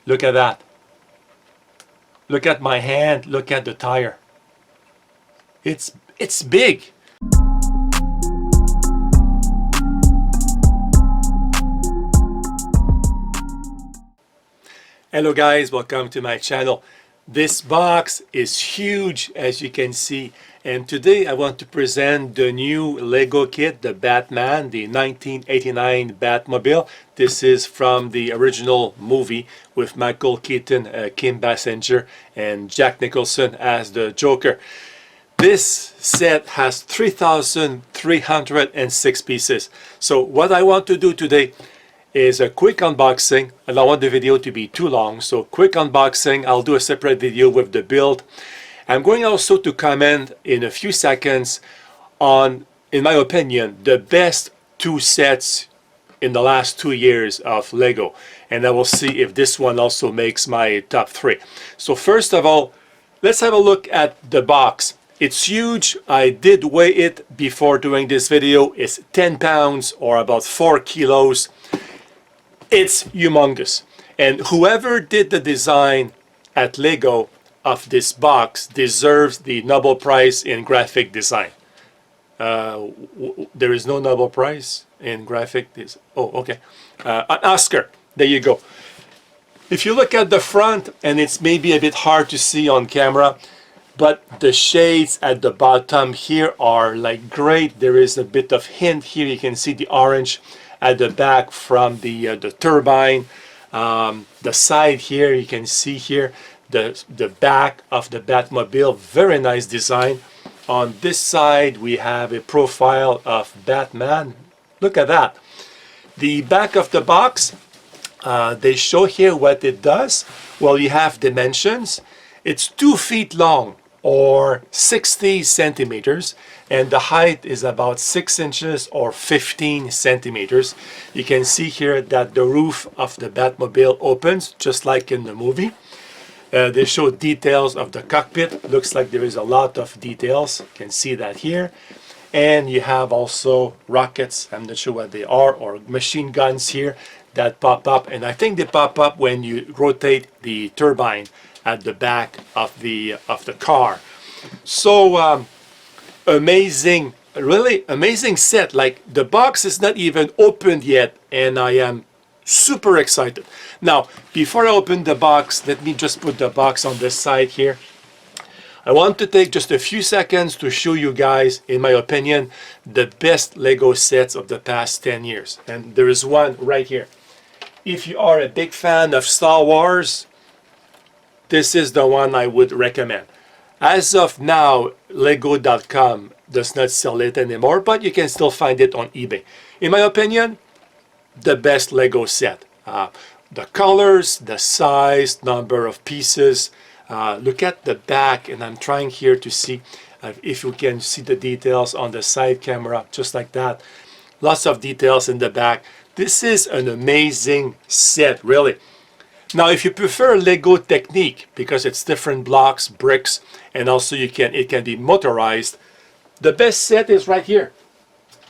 Look at that. Look at my hand. Look at the tire. It's big. Hello guys, welcome to my channel. This box is huge, as you can see, and today I want to present the new LEGO kit, the Batman, the 1989 Batmobile. This is from the original movie with Michael Keaton, Kim Basinger, and Jack Nicholson as the Joker. This set has 3,306 pieces. So what I want to do today is a quick unboxing. I don't want the video to be too long, so quick unboxing. I'll do a separate video with the build. I'm going also to comment in a few seconds on, in my opinion, the best two sets in the last 2 years of LEGO, and I will see if this one also makes my top 3. So first of all, let's have a look at the box. It's huge. I did weigh it before doing this video. It's 10 pounds or about 4 kilos. It's humongous, and whoever did the design at LEGO of this box deserves the Nobel Prize in graphic design. There is no Nobel Prize in graphic design. Oh, okay. An Oscar. There you go. If you look at the front, and it's maybe a bit hard to see on camera, but the shades at the bottom here are like great. There is a bit of hint here. You can see the orange at the back from the turbine. The side here, you can see here the back of the Batmobile. Very nice design. On this side we have a profile of Batman. Look at that. The back of the box, they show here what it does. Well, you have dimensions. It's 2 feet long or 60 centimeters, and the height is about 6 inches or 15 centimeters. You can see here that the roof of the Batmobile opens just like in the movie. They show details of the cockpit. Looks like there is a lot of details. You can see that here. And you have also rockets, I'm not sure what they are, or machine guns here that pop up, and I think they pop up when you rotate the turbine at the back of the car. So amazing, really amazing set. Like, the box is not even opened yet, and I am super excited. Now, before I open the box, let me just put the box on this side here. I want to take just a few seconds to show you guys, in my opinion, the best LEGO sets of the past 10 years. And there is one right here. If you are a big fan of Star Wars, this is the one I would recommend. As of now, Lego.com does not sell it anymore, but you can still find it on eBay. In my opinion, the best LEGO set. The colors, the size, number of pieces. Look at the back, and I'm trying here to see if you can see the details on the side camera, just like that. Lots of details in the back. This is an amazing set, really. Now, if you prefer LEGO Technic, because it's different blocks, bricks, and also it can be motorized, the best set is right here.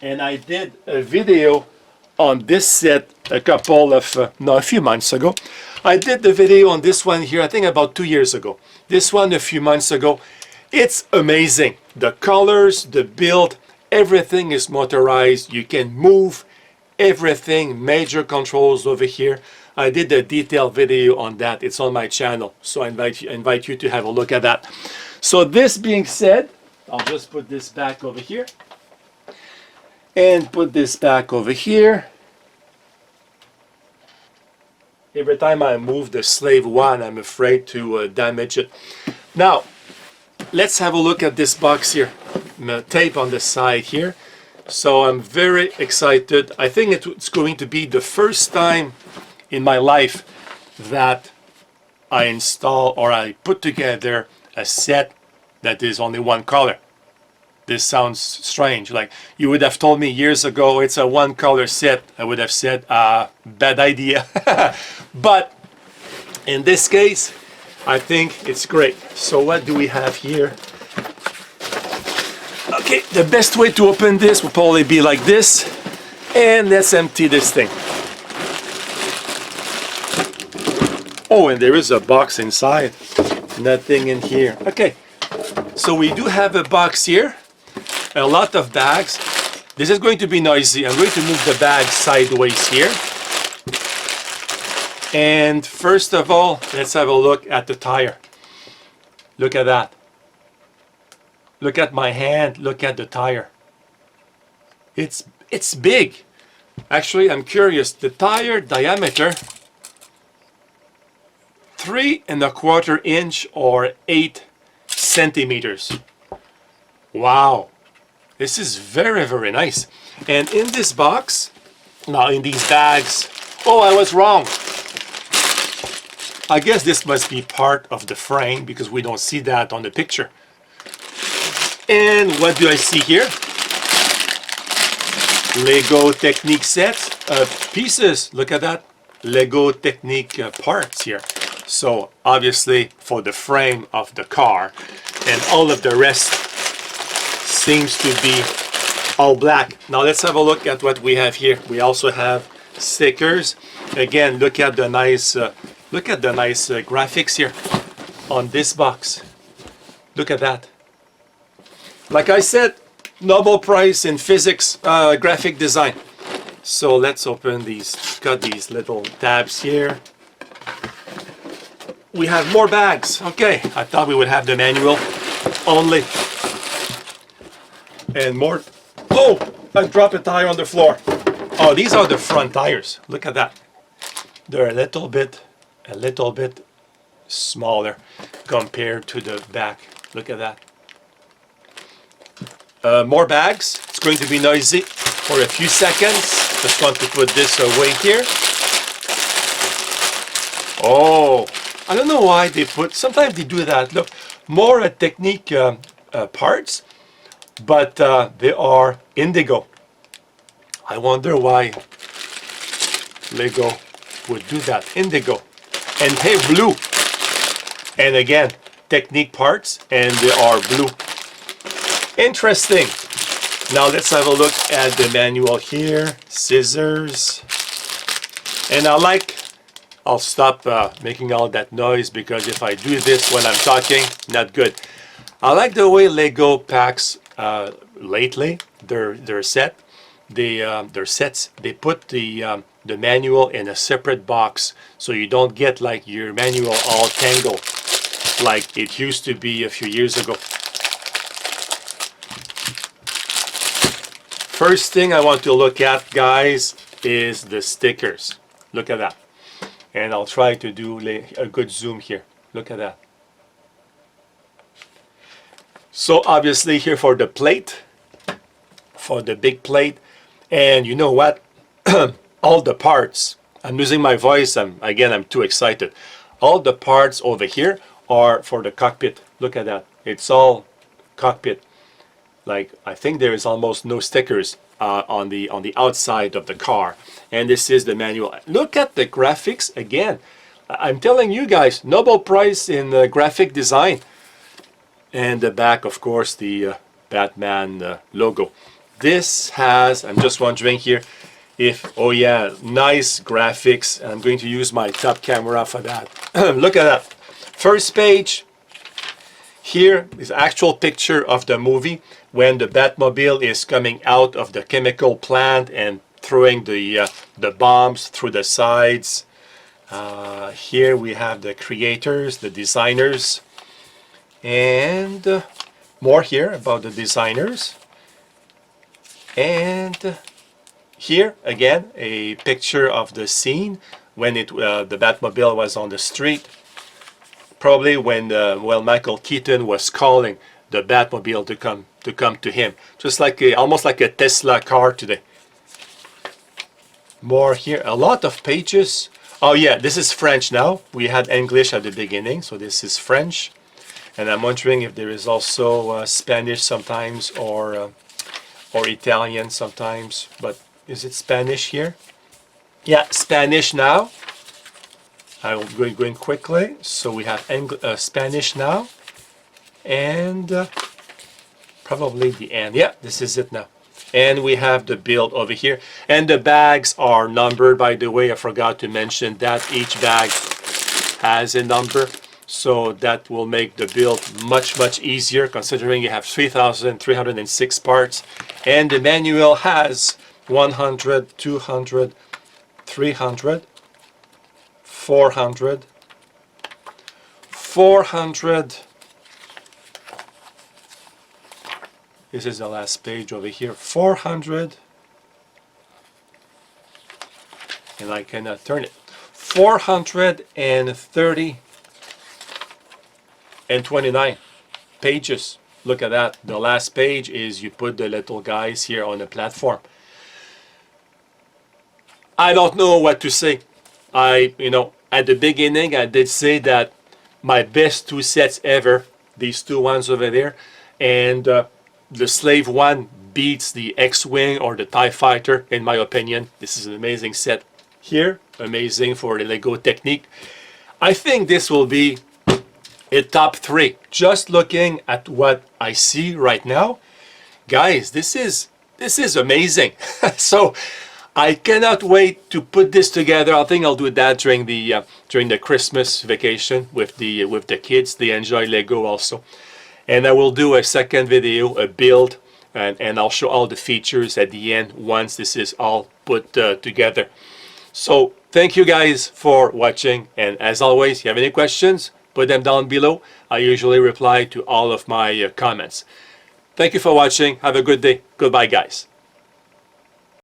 And I did a video on this set a few months ago. I did the video on this one here, I think about 2 years ago. This one a few months ago. It's amazing. The colors, the build, everything is motorized. You can move everything, major controls over here. I did a detailed video on that. It's on my channel, so I invite you to have a look at that. So this being said, I'll just put this back over here and put this back over here. Every time I move the Slave 1, I'm afraid to damage it. Now, let's have a look at this box here. Tape on the side here. So I'm very excited. I think it's going to be the first time in my life that I install or I put together a set that is only one color. This sounds strange. Like, you would have told me years ago it's a one color set, I would have said bad idea. But in this case, I think it's great. So what do we have here? Okay, the best way to open this will probably be like this, and let's empty this thing. Oh, and there is a box inside. Nothing in here. Okay, so we do have a box here. A lot of bags. This is going to be noisy. I'm going to move the bag sideways here. And first of all, let's have a look at the tire. Look at that. Look at my hand. Look at the tire. It's big. Actually, I'm curious. The tire diameter, 3¼ inch or 8 centimeters. Wow. This is very, very nice. And in this box, now in these bags, oh, I was wrong. I guess this must be part of the frame because we don't see that on the picture. And what do I see here? LEGO Technic set pieces. Look at that. LEGO Technic parts here. So obviously for the frame of the car, and all of the rest seems to be all black. Now let's have a look at what we have here. We also have stickers. Again, look at the nice graphics here on this box. Look at that. Like I said, Nobel Prize in physics, graphic design. So let's open these. Got these little tabs here. We have more bags. Okay, I thought we would have the manual only. And more. Oh, I dropped a tire on the floor. Oh, these are the front tires. Look at that. They're a little bit smaller compared to the back. Look at that. More bags. It's going to be noisy for a few seconds. Just want to put this away here. Oh, I don't know why they put, sometimes they do that. Look, more Technic parts, but they are indigo. I wonder why LEGO would do that. Indigo. And hey, blue. And again, Technic parts, and they are blue. Interesting. Now let's have a look at the manual here. Scissors. And I'll stop making all that noise because if I do this when I'm talking, not good. I like the way LEGO packs lately their set. Their sets. They put the manual in a separate box so you don't get like your manual all tangled like it used to be a few years ago. First thing I want to look at, guys, is the stickers. Look at that. And I'll try to do a good zoom here. Look at that. So obviously here for the plate, for the big plate, and you know what? All the parts, I'm losing my voice, I'm too excited. All the parts over here are for the cockpit. Look at that. It's all cockpit. Like, I think there is almost no stickers on the outside of the car. And this is the manual. Look at the graphics again. I'm telling you guys, Nobel Prize in graphic design. And the back, of course, the Batman logo. This has, I'm just wondering here, if, oh yeah, nice graphics. I'm going to use my top camera for that. Look at that. First page. Here is actual picture of the movie when the Batmobile is coming out of the chemical plant and throwing the bombs through the sides. Here we have the creators, the designers, and more here about the designers. And here again a picture of the scene when the Batmobile was on the street. Probably when Michael Keaton was calling the Batmobile to come to him, just like almost like a Tesla car today. More here, a lot of pages. Oh yeah, this is French now. We had English at the beginning, so this is French. And I'm wondering if there is also Spanish sometimes or Italian sometimes. But is it Spanish here? Yeah, Spanish now. I'm going quickly. So we have Spanish now, and probably the end. Yeah, this is it now. And we have the build over here. And the bags are numbered, by the way. I forgot to mention that each bag has a number, so that will make the build much easier, considering you have 3,306 parts, and the manual has 100, 200, 300, 400, 400. This is the last page over here. 400, and I cannot turn it. 430 and 29 pages. Look at that. The last page is you put the little guys here on the platform. I don't know what to say. At the beginning I did say that my best two sets ever, these two ones over there, and the Slave one beats the X-Wing or the TIE Fighter in my opinion. This is an amazing set here, amazing for the LEGO Technic. I think this will be a top 3. Just looking at what I see right now, guys, this is amazing. So I cannot wait to put this together. I think I'll do that during the Christmas vacation with the kids. They enjoy LEGO also, and I will do a second video, a build, and I'll show all the features at the end once this is all put together. So thank you guys for watching, and as always, if you have any questions, put them down below. I usually reply to all of my comments. Thank you for watching. Have a good day. Goodbye, guys.